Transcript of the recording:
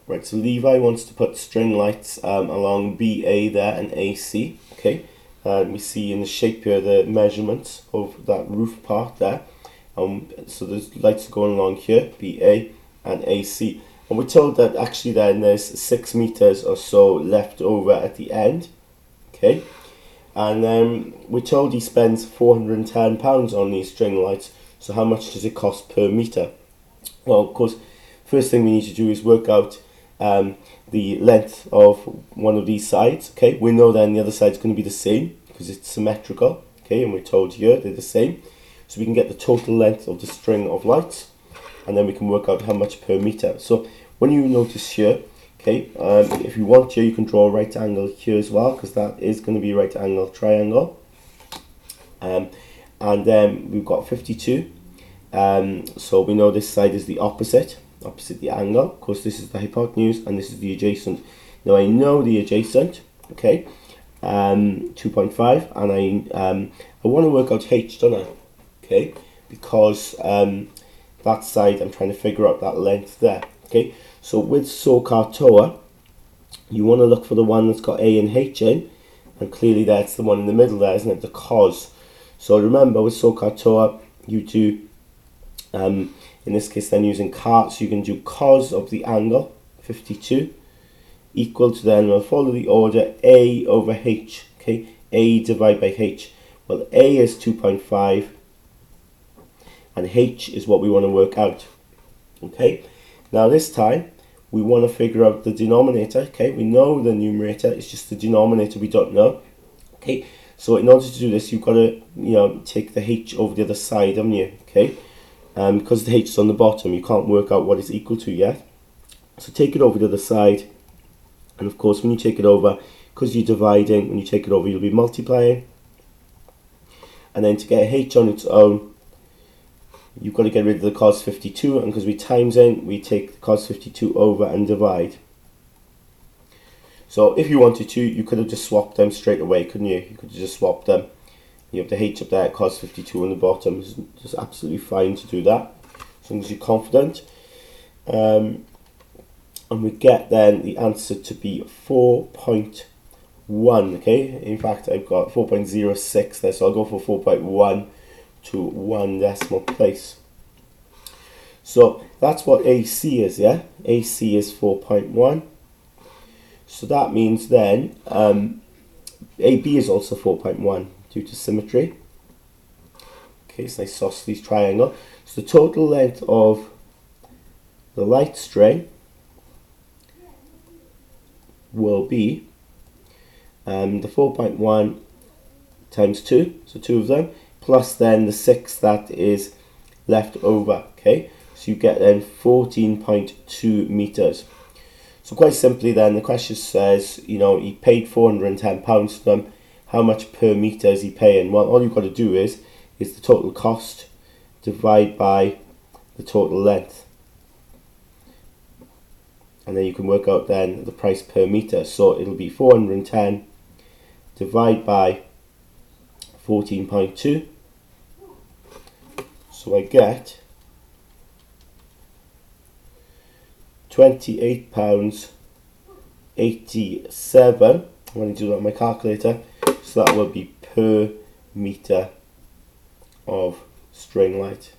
Right, so Levi wants to put string lights along BA there and AC, okay? And we see in the shape here the measurements of that roof part there. So there's lights going along here, BA and AC. And we're told that actually then there's 6 meters or so left over at the end, okay? And then we're told he spends £410 on these string lights. So how much does it cost per meter? Well, of course, first thing we need to do is work out the length of one of these sides, okay? We know then the other side's going to be the same because it's symmetrical, okay? And we're told here they're the same. So we can get the total length of the string of lights, and then we can work out how much per meter. So when you notice here, okay, if you want here, you can draw a right angle here as well, because that is going to be a right angle triangle. And then we've got 52. So we know this side is the opposite the angle. Of course, this is the hypotenuse and this is the adjacent. Now I know the adjacent, okay, 2.5, and I want to work out h, don't I? Okay, because that side I'm trying to figure out that length there. Okay, so with SOHCAHTOA, you want to look for the one that's got A and H in, and clearly that's the one in the middle there, isn't it? The cos. So remember with SOHCAHTOA, you do in this case then using CAR, so you can do cos of the angle 52 equal to, then we'll follow the order, A over H. Okay, A divided by H. Well, A is 2.5 and H is what we want to work out. Okay, now this time we want to figure out the denominator. Okay, we know the numerator, it's just the denominator we don't know. Okay, so in order to do this, you've got to take the H over the other side, haven't you? Okay, because the H is on the bottom, you can't work out what it's equal to yet. So take it over the other side, and of course when you take it over, because you're dividing, when you take it over you'll be multiplying, and then to get H on its own, you've got to get rid of the cos 52, and because we times in, we take the cos 52 over and divide. So if you wanted to, you could have just swapped them straight away, couldn't you? You could have just swapped them. You have the H up there, cos 52 on the bottom. It's just absolutely fine to do that, as long as you're confident. And we get then the answer to be 4.1, okay? In fact, I've got 4.06 there, so I'll go for 4.1 to 1 decimal place. So that's what AC is, yeah? AC is 4.1. So that means then AB is also 4.1 due to symmetry. Okay, it's a nice isosceles triangle. So the total length of the light string will be the 4.1 times 2, so 2 of them, plus then the 6 that is left over. Okay, so you get then 14.2 meters. So quite simply then, the question says, he paid £410 for them. How much per meter is he paying? Well, all you've got to do is the total cost divide by the total length. And then you can work out then the price per meter. So it'll be 410 divided by 14.2. So I get £28.87. I'm going to do that on my calculator. So that will be per meter of string light.